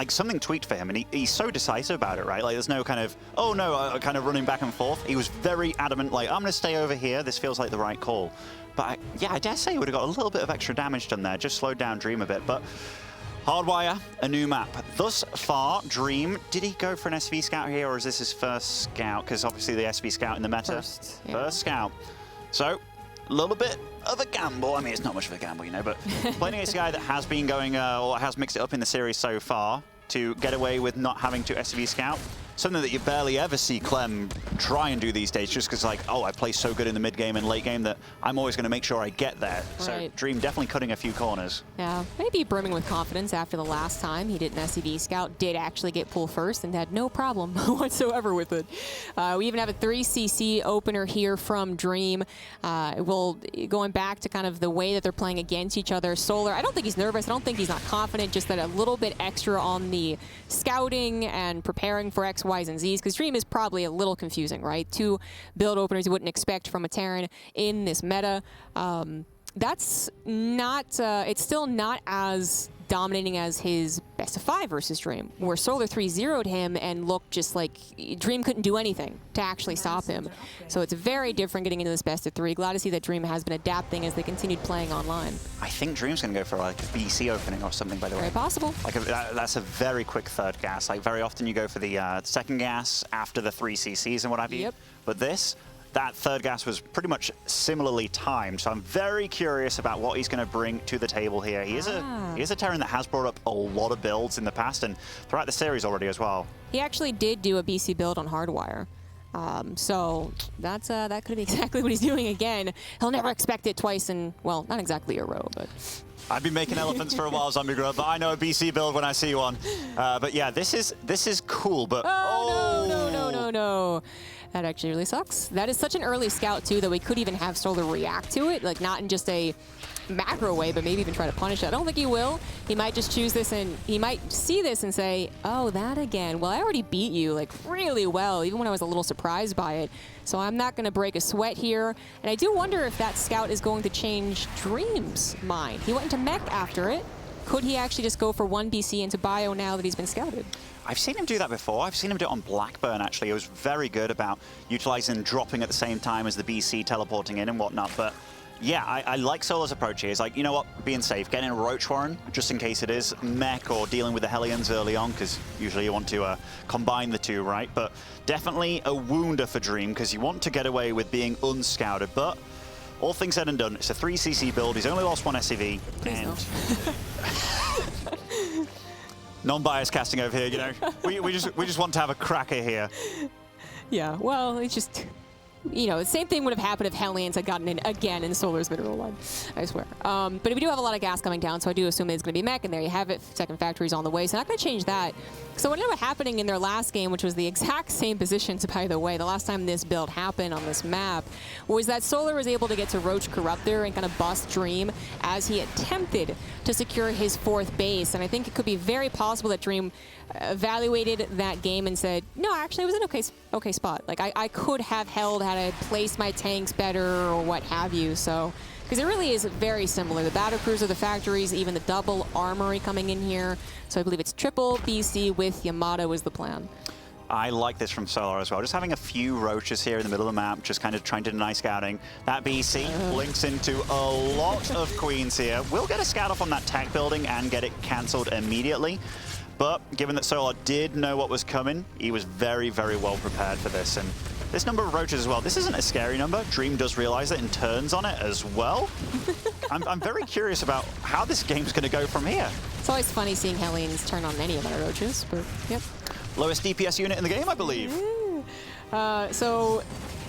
like something tweaked for him, and he's so decisive about it, right? Like there's no kind of, oh no, kind of running back and forth. He was very adamant, like, I'm going to stay over here. This feels like the right call. But yeah, I dare say he would have got a little bit of extra damage done there, just slowed down Dream a bit. But Hardwire, a new map. Thus far, Dream, did he go for an SV Scout here, or is this his first Scout? Because obviously the SV Scout in the meta. First Scout. So, a little bit of a gamble. I mean, it's not much of a gamble, you know, but playing against a guy that has been going, or has mixed it up in the series so far, to get away with not having to SV Scout. Something that you barely ever see Clem try and do these days, just because, like, oh, I play so good in the mid game and late game that I'm always going to make sure I get there. Right. So Dream definitely cutting a few corners. Yeah, maybe brimming with confidence after the last time he did an SCV Scout, did actually get pull first and had no problem whatsoever with it. We even have a 3cc opener here from Dream. Going back to kind of the way that they're playing against each other. Solar, I don't think he's nervous. I don't think he's not confident, just that a little bit extra on the scouting and preparing for X, Y's, and Z's, because Dream is probably a little confusing, right? 2 build openers you wouldn't expect from a Terran in this meta. That's not, it's still not as dominating as his best of 5 versus Dream, where Solar 3-0'd him and looked just like Dream couldn't do anything to actually stop him. So it's very different getting into this best of 3. Glad to see that Dream has been adapting as they continued playing online. I think Dream's going to go for like a BC opening or something, by the way. Very possible. Like that's a very quick third gas. Like very often you go for the second gas after the 3CCs and what have you. Yep. But that third gas was pretty much similarly timed, so I'm very curious about what he's going to bring to the table here. He is a Terran that has brought up a lot of builds in the past and throughout the series already as well. He actually did do a BC build on Hardwire. So that could be exactly what he's doing again. He'll never expect it twice in, well, not exactly a row, but... I've been making elephants for a while, Zombie Grub, but I know a BC build when I see one. But yeah, this is cool, but... Oh, no. That actually really sucks. That is such an early scout, too, that we could even have Solar react to it, like not in just a macro way, but maybe even try to punish it. I don't think he will. He might just choose this, and he might see this and say, oh, that again. Well, I already beat you, like, really well, even when I was a little surprised by it. So I'm not going to break a sweat here. And I do wonder if that scout is going to change Dream's mind. He went into mech after it. Could he actually just go for 1 BC into bio now that he's been scouted? I've seen him do that before. I've seen him do it on Blackburn, actually. He was very good about utilizing and dropping at the same time as the BC teleporting in and whatnot. But yeah, I like Solar's approach here. He's like, you know what, being safe, getting a Roach Warren, just in case it is mech or dealing with the Hellions early on, because usually you want to combine the two, right? But definitely a wounder for Dream, because you want to get away with being unscouted. But all things said and done, it's a 3cc build. He's only lost 1 SCV. And non-biased casting over here, you know. we just want to have a cracker here. Yeah, well, it's just, you know, the same thing would have happened if Hellions had gotten in again in Solar's mineral line, I swear. But we do have a lot of gas coming down, so I do assume it's going to be mech, and there you have it. Second factory's on the way, so not going to change that. So what ended up happening in their last game, which was the exact same positions, by the way, the last time this build happened on this map, was that Solar was able to get to Roach Corruptor and kind of bust Dream as he attempted to secure his 4th base. And I think it could be very possible that Dream evaluated that game and said, no, actually, it was an okay spot. Like, I could have held had I placed my tanks better or what have you. So, because it really is very similar. The battle cruiser, the factories, even the double armory coming in here. So I believe it's triple BC with Yamato is the plan. I like this from Solar as well. Just having a few roaches here in the middle of the map, just kind of trying to deny scouting. That BC links into a lot of queens here. We'll get a scout off on that tech building and get it cancelled immediately. But given that Solar did know what was coming, he was very, very well prepared for this. And this number of roaches as well, this isn't a scary number. Dream does realize it and turns on it as well. I'm very curious about how this game's going to go from here. It's always funny seeing Hellions turn on any amount of roaches, but yep. Lowest DPS unit in the game, I believe. So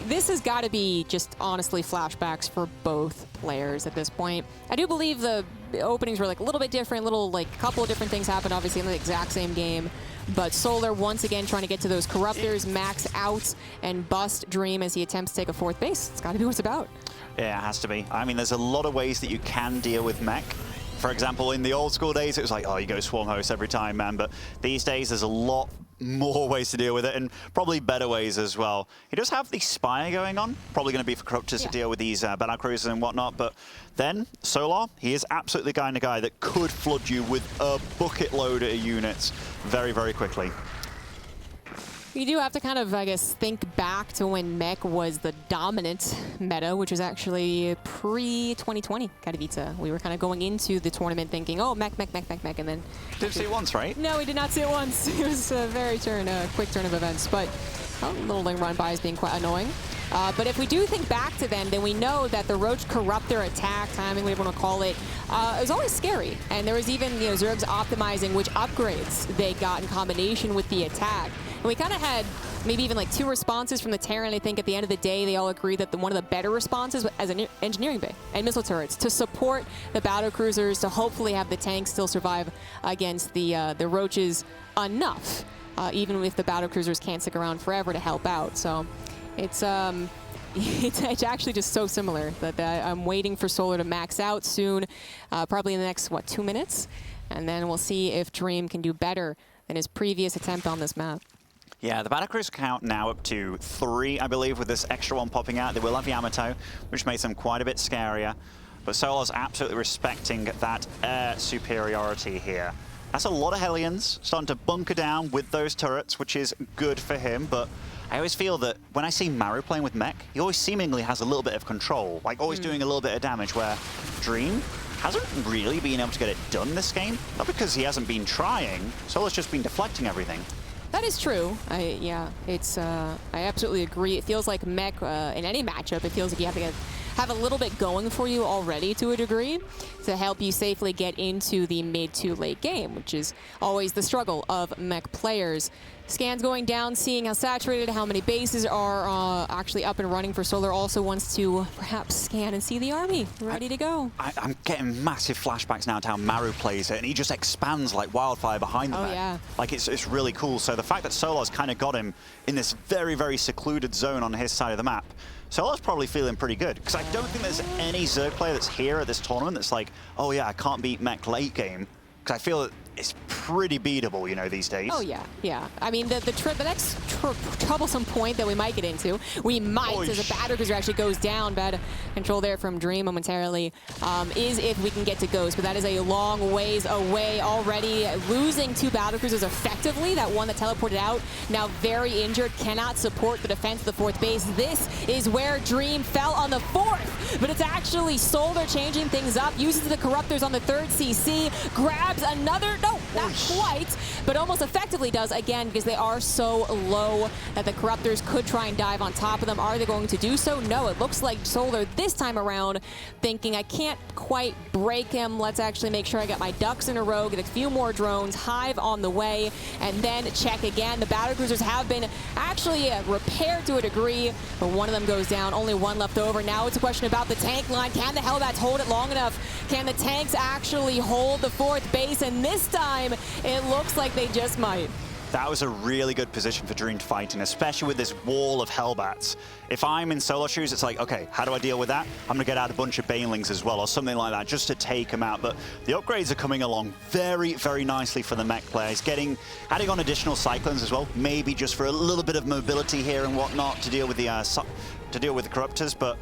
this has got to be just honestly flashbacks for both players at this point. I do believe the openings were like a little bit different, a couple of different things happened obviously in the exact same game. But Solar once again trying to get to those corruptors, max out, and bust Dream as he attempts to take a 4th base. It's got to be what it's about. Yeah, it has to be. I mean, there's a lot of ways that you can deal with mech. For example, in the old school days, it was like, oh, you go Swarm Host every time, man. But these days, there's a lot more ways to deal with it, and probably better ways as well. He does have the Spire going on, probably going to be for Corruptors to deal with these battle cruisers and whatnot, but then Solar, he is absolutely the kind of guy that could flood you with a bucket load of units very, very quickly. You do have to kind of, I guess, think back to when mech was the dominant meta, which was actually pre-2020 Katowice. We were kind of going into the tournament thinking, oh, mech, and then... Didn't see it once, right? No, we did not see it once. It was a very quick turn of events, but a little run by is being quite annoying. But if we do think back to then we know that the Roach Corruptor attack, timing, whatever you want to call it, it was always scary. And there was even, Zergs optimizing which upgrades they got in combination with the attack. And we kind of had maybe even like 2 responses from the Terran. I think at the end of the day, they all agreed that one of the better responses was as an engineering bay and missile turrets to support the battle cruisers, to hopefully have the tanks still survive against the Roaches enough, even if the battle cruisers can't stick around forever to help out. So it's actually just so similar that I'm waiting for Solar to max out soon, probably in the next, 2 minutes? And then we'll see if Dream can do better than his previous attempt on this map. Yeah, the battlecruiser count now up to 3, I believe, with this extra one popping out. They will have Yamato, which makes them quite a bit scarier. But Solar's absolutely respecting that air superiority here. That's a lot of Hellions starting to bunker down with those turrets, which is good for him. But I always feel that when I see Maru playing with mech, he always seemingly has a little bit of control, like always doing a little bit of damage, where Dream hasn't really been able to get it done this game. Not because he hasn't been trying, Solar's just been deflecting everything. That is true. I absolutely agree. It feels like mech in any matchup, it feels like you have to have a little bit going for you already to a degree to help you safely get into the mid to late game, which is always the struggle of mech players. Scans going down, seeing how saturated, how many bases are actually up and running for Solar. Also wants to perhaps scan and see the army ready to go. I'm getting massive flashbacks now to how Maru plays it, and he just expands like wildfire behind the mech. Yeah. Like, it's really cool. So the fact that Solar's kind of got him in this very, very secluded zone on his side of the map, Solar's probably feeling pretty good, because I don't think there's any Zerg player that's here at this tournament that's like, oh yeah, I can't beat mech late game, because I feel that it's pretty beatable, these days. Oh, yeah, yeah. I mean, the next troublesome point that we might get into, as the batter cruiser actually goes down, bad control there from Dream momentarily, is if we can get to Ghost. But that is a long ways away already. Losing 2 battle cruisers effectively. That one that teleported out, now very injured, cannot support the defense of the 4th base. This is where Dream fell on the 4th, but it's actually Solar changing things up, uses the Corruptors on the 3rd CC, grabs another, no, not quite, but almost effectively does, again, because they are so low that the Corruptors could try and dive on top of them. Are they going to do so? No, it looks like Solar this time around thinking, I can't quite break him. Let's actually make sure I got my ducks in a row, get a few more drones, Hive on the way, and then check again. The battle cruisers have been actually repaired to a degree, but one of them goes down, only one left over. Now it's a question about the tank line. Can the Hellbats hold it long enough? Can the tanks actually hold the 4th base? And this time, it looks like they just might. That was a really good position for Dream to fight in, especially with this wall of Hellbats. If I'm in Solar shoes, it's like, okay, how do I deal with that? I'm going to get out a bunch of Banelings as well, or something like that, just to take them out. But the upgrades are coming along very, very nicely for the mech players. Adding on additional Cyclones as well, maybe just for a little bit of mobility here and whatnot to deal with the Corruptors. But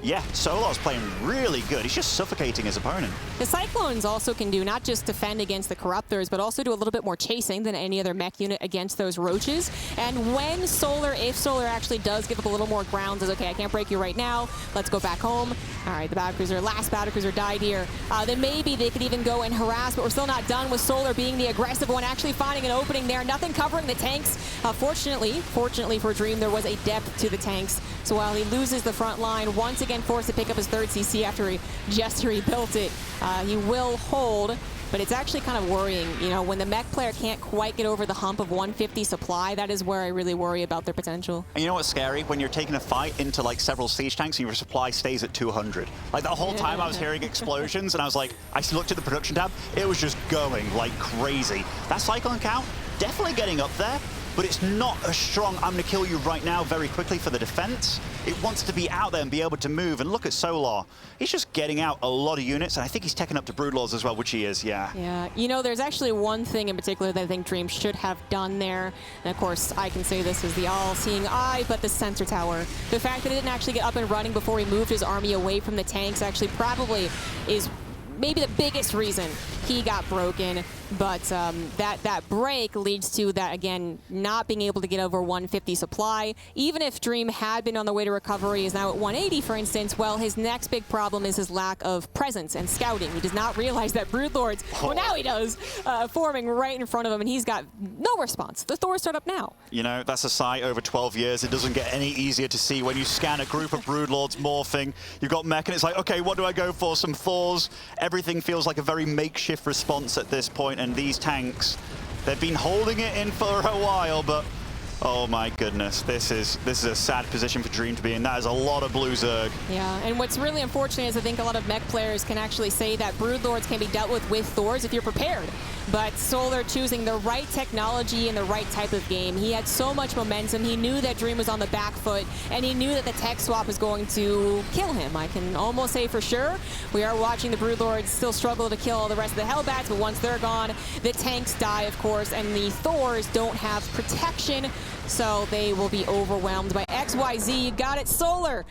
yeah, Solar's playing really good. He's just suffocating his opponent. The Cyclones also can do not just defend against the Corruptors, but also do a little bit more chasing than any other mech unit against those Roaches. And when if Solar actually does give up a little more ground, says, okay, I can't break you right now, let's go back home. All right, the last battlecruiser died here. Then maybe they could even go and harass, but we're still not done with Solar being the aggressive one, actually finding an opening there. Nothing covering the tanks. Fortunately for Dream, there was a depth to the tanks. So while he loses the front line, once again forced to pick up his 3rd CC after he just rebuilt it, he will hold. But it's actually kind of worrying, when the mech player can't quite get over the hump of 150 supply, that is where I really worry about their potential. And you know what's scary? When you're taking a fight into like several siege tanks and your supply stays at 200. Like the whole time I was hearing explosions and I was like, I looked at the production tab, it was just going like crazy. That Cyclone count, definitely getting up there. but it's not a strong, I'm going to kill you right now very quickly for the defense. It wants to be out there and be able to move. And look at Solar. He's just getting out a lot of units, and I think he's taking up to Broodlords as well, which he is, yeah. Yeah, you know, there's actually one thing in particular that I think Dream should have done there. And of course, I can say this as the all-seeing eye, but the sensor tower. The fact that it didn't actually get up and running before he moved his army away from the tanks actually probably is maybe the biggest reason he got broken. But that break leads to that, again, not being able to get over 150 supply. Even if Dream had been on the way to recovery, is now at 180, for instance, well, his next big problem is his lack of presence and scouting. He does not realize that Broodlords, well, now he does, forming right in front of him, and he's got no response. The Thors start up now. You know, that's a sight over 12 years. It doesn't get any easier to see when you scan a group of Broodlords morphing. You've got mech, and it's like, okay, what do I go for? Some Thors. Everything feels like a very makeshift response at this point. And these tanks, they've been holding it in for a while, but oh my goodness, this is a sad position for Dream to be in. That is a lot of blue Zerg. Yeah, and what's really unfortunate is I think a lot of mech players can actually say that Broodlords can be dealt with Thors if you're prepared. But Solar choosing the right technology and the right type of game. He had so much momentum. He knew that Dream was on the back foot, and he knew that the tech swap was going to kill him. I can almost say for sure. We are watching the Broodlords still struggle to kill all the rest of the Hellbats, but once they're gone, the tanks die, of course, and the Thors don't have protection, so they will be overwhelmed by XYZ. You got it, Solar